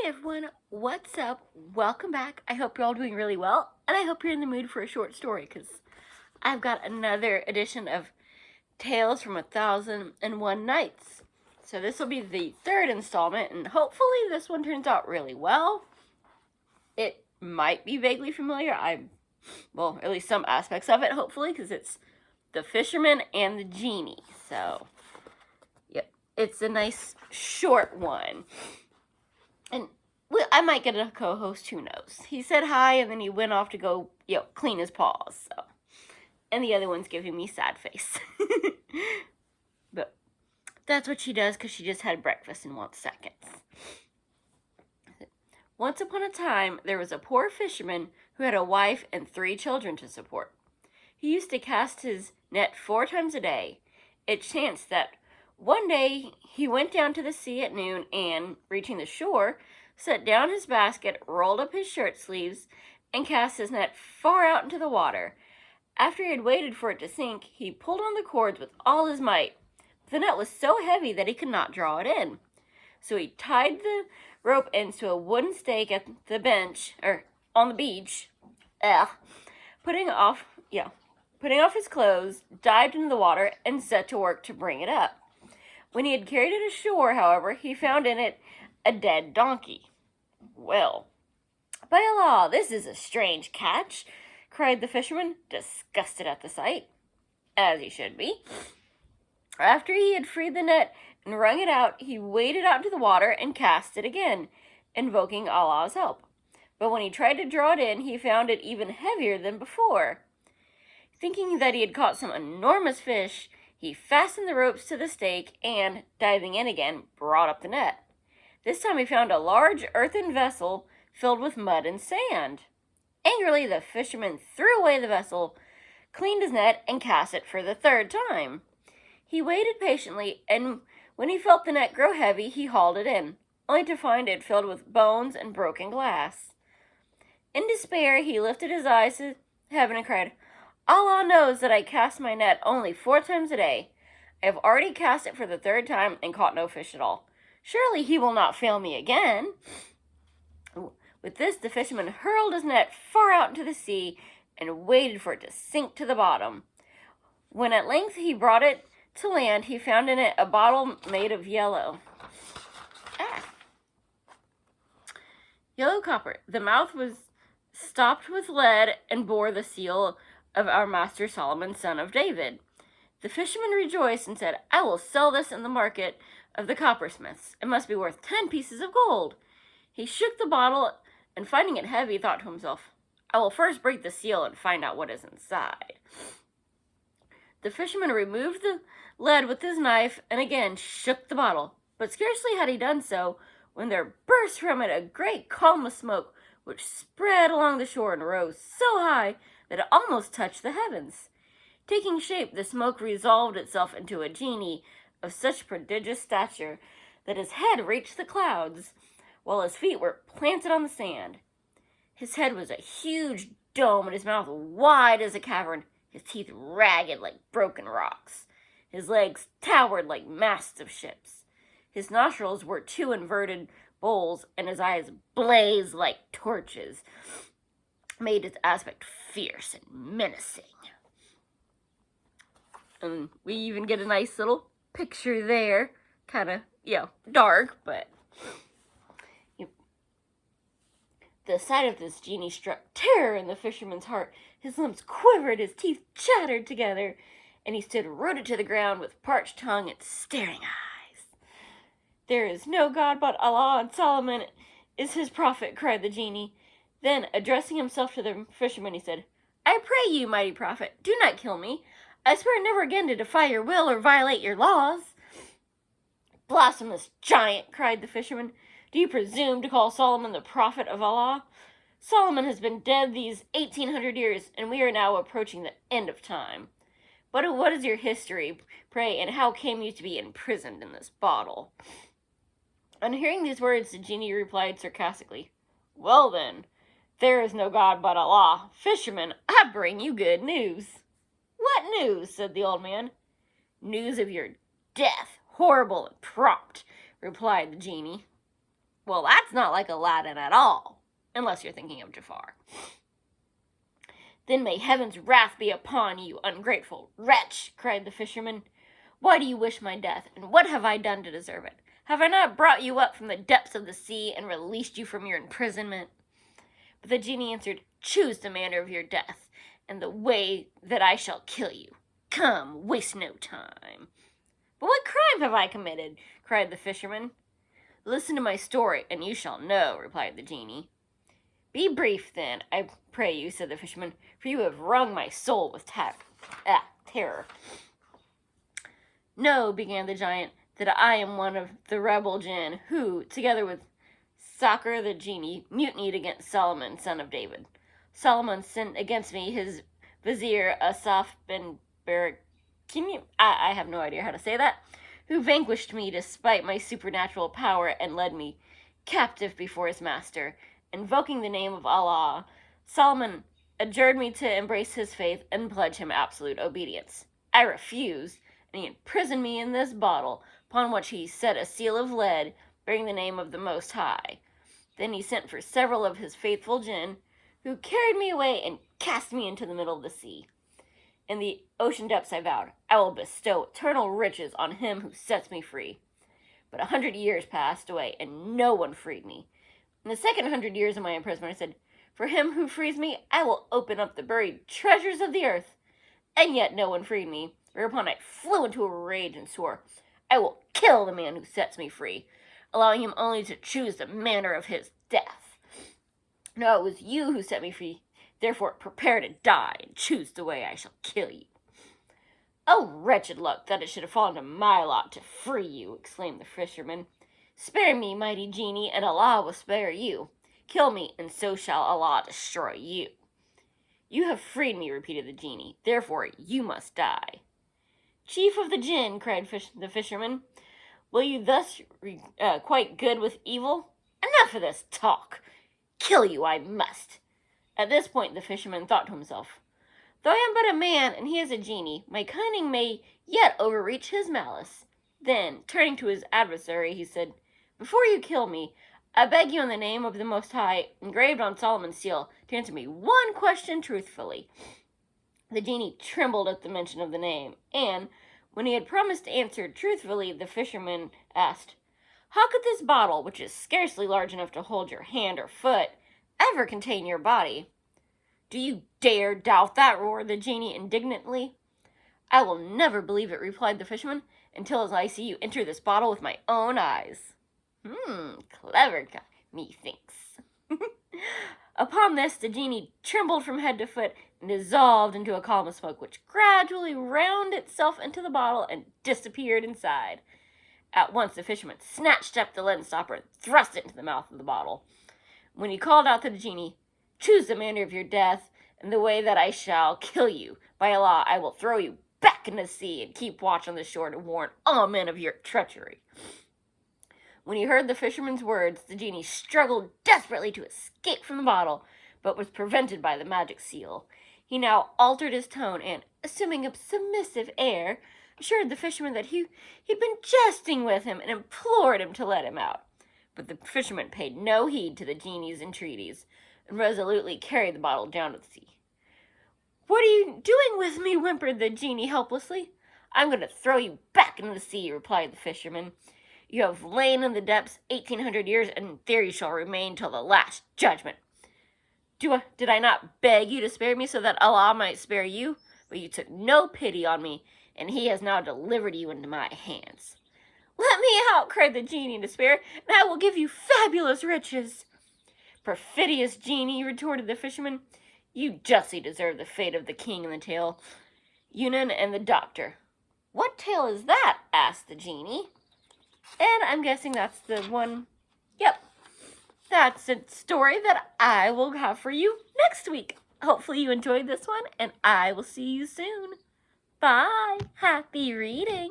everyone, what's up? Welcome back. I hope you're all doing really well, and I hope you're in the mood for a short story, because I've got another edition of Tales from 1001 Nights. So this will be the third installment, and hopefully this one turns out really well. It might be vaguely familiar. Well, at least some aspects of it, hopefully, because it's the Fisherman and the Jinnie. So, yep, it's a nice short one. And I might get a co-host, who knows. He said hi, and then he went off to go, clean his paws. So, and the other one's giving me sad face. But that's what she does, because she just had breakfast and wants seconds. Once upon a time, there was a poor fisherman who had a wife and 3 children to support. He used to cast his net 4 times a day. It chanced that one day, he went down to the sea at noon and, reaching the shore, set down his basket, rolled up his shirt sleeves, and cast his net far out into the water. After he had waited for it to sink, he pulled on the cords with all his might. The net was so heavy that he could not draw it in. So he tied the rope ends to a wooden stake at the bench, or on the beach, putting off his clothes, dived into the water, and set to work to bring it up. When he had carried it ashore, however, he found in it a dead donkey. "Well, by Allah, this is a strange catch," cried the fisherman, disgusted at the sight, as he should be. After he had freed the net and wrung it out, he waded out into the water and cast it again, invoking Allah's help. But when he tried to draw it in, he found it even heavier than before. Thinking that he had caught some enormous fish, he fastened the ropes to the stake and, diving in again, brought up the net. This time he found a large earthen vessel filled with mud and sand. Angrily, the fisherman threw away the vessel, cleaned his net, and cast it for the 3rd time. He waited patiently, and when he felt the net grow heavy, he hauled it in, only to find it filled with bones and broken glass. In despair, he lifted his eyes to heaven and cried, "Allah knows that I cast my net only 4 times a day. I have already cast it for the 3rd time and caught no fish at all. Surely he will not fail me again." With this, the fisherman hurled his net far out into the sea and waited for it to sink to the bottom. When at length he brought it to land, he found in it a bottle made of yellow copper. The mouth was stopped with lead and bore the seal of our master Solomon, son of David. The fisherman rejoiced and said, "I will sell this in the market of the coppersmiths. It must be worth 10 pieces of gold." He shook the bottle, and finding it heavy, thought to himself, "I will first break the seal and find out what is inside." The fisherman removed the lead with his knife and again shook the bottle, but scarcely had he done so when there burst from it a great column of smoke, which spread along the shore and rose so high that it almost touched the heavens. Taking shape, the smoke resolved itself into a genie of such prodigious stature that his head reached the clouds, while his feet were planted on the sand. His head was a huge dome, and his mouth wide as a cavern, his teeth ragged like broken rocks. His legs towered like masts of ships. His nostrils were 2 inverted bowls, and his eyes blazed like torches, made his aspect fierce and menacing. And we even get a nice little picture there. Kind of, dark, but the sight of this genie struck terror in the fisherman's heart. His limbs quivered, his teeth chattered together, and he stood rooted to the ground with parched tongue and staring eyes. "There is no God but Allah, and Solomon is his prophet," cried the genie. Then, addressing himself to the fisherman, he said, "I pray you, mighty prophet, do not kill me. I swear never again to defy your will or violate your laws." "Blasphemous giant," cried the fisherman, "do you presume to call Solomon the prophet of Allah? Solomon has been dead these 1800 years, and we are now approaching the end of time. But what is your history, pray, and how came you to be imprisoned in this bottle?" On hearing these words, the genie replied sarcastically, "Well then, there is no God but Allah. Fisherman, I bring you good news." "What news?" said the old man. "News of your death, horrible and prompt," replied the genie. Well, that's not like Aladdin at all, unless you're thinking of Jafar. Then may heaven's wrath be upon you, ungrateful wretch, cried the fisherman. Why do you wish my death, and what have I done to deserve it? Have I not brought you up from the depths of the sea and released you from your imprisonment? But the genie answered, choose the manner of your death, and the way that I shall kill you. Come, waste no time. But what crime have I committed? Cried the fisherman. Listen to my story, and you shall know, replied the genie. Be brief, then, I pray you, said the fisherman, for you have wrung my soul with terror. Know, began the giant, that I am one of the rebel jinn who, together with Sakhr the genie, mutinied against Solomon, son of David. Solomon sent against me his vizier Asaf ben Barakim, I have no idea how to say that, who vanquished me despite my supernatural power and led me captive before his master. Invoking the name of Allah, Solomon adjured me to embrace his faith and pledge him absolute obedience. I refused, and he imprisoned me in this bottle, upon which he set a seal of lead, bearing the name of the Most High. Then he sent for several of his faithful jinn, who carried me away and cast me into the middle of the sea. In the ocean depths I vowed, I will bestow eternal riches on him who sets me free. But 100 years passed away, and no one freed me. In the second 100 years of my imprisonment, I said, for him who frees me, I will open up the buried treasures of the earth. And yet no one freed me, whereupon I flew into a rage and swore, I will kill the man who sets me free, allowing him only to choose the manner of his death. No, it was you who set me free. Therefore, prepare to die and choose the way I shall kill you. Oh, wretched luck that it should have fallen to my lot to free you, exclaimed the fisherman. Spare me, mighty genie, and Allah will spare you. Kill me, and so shall Allah destroy you. You have freed me, repeated the genie. Therefore, you must die. Chief of the jinn, cried the fisherman, will you thus quite good with evil? Enough of this talk. Kill you I must. At this point the fisherman thought to himself, though I am but a man and he is a genie, my cunning may yet overreach his malice. Then, turning to his adversary, he said, before you kill me, I beg you in the name of the Most High, engraved on Solomon's seal, to answer me one question truthfully. The genie trembled at the mention of the name, and, when he had promised to answer truthfully, the fisherman asked, how could this bottle, which is scarcely large enough to hold your hand or foot, ever contain your body? Do you dare doubt that? Roared the genie indignantly. I will never believe it, replied the fisherman, until I see you enter this bottle with my own eyes. Clever guy, methinks. Upon this, the genie trembled from head to foot and dissolved into a column of smoke, which gradually rounded itself into the bottle and disappeared inside. At once the fisherman snatched up the leaden stopper and thrust it into the mouth of the bottle. When he called out to the genie, choose the manner of your death and the way that I shall kill you. By Allah, I will throw you back into the sea and keep watch on the shore to warn all men of your treachery. When he heard the fisherman's words, the genie struggled desperately to escape from the bottle, but was prevented by the magic seal. He now altered his tone and, assuming a submissive air, assured the fisherman that he'd been jesting with him and implored him to let him out. But the fisherman paid no heed to the genie's entreaties and resolutely carried the bottle down to the sea. What are you doing with me? Whimpered the genie helplessly. I'm going to throw you back into the sea, replied the fisherman. You have lain in the depths 1,800 years, and there you shall remain till the last judgment. Did I not beg you to spare me so that Allah might spare you? But you took no pity on me, and he has now delivered you into my hands. Let me out, cried the genie in despair, and I will give you fabulous riches. Perfidious genie, retorted the fisherman, you justly deserve the fate of the king in the tale, Yunnan and the doctor. What tale is that? Asked the genie. And I'm guessing that's the one, yep, that's a story that I will have for you next week. Hopefully you enjoyed this one, and I will see you soon. Bye. Happy reading.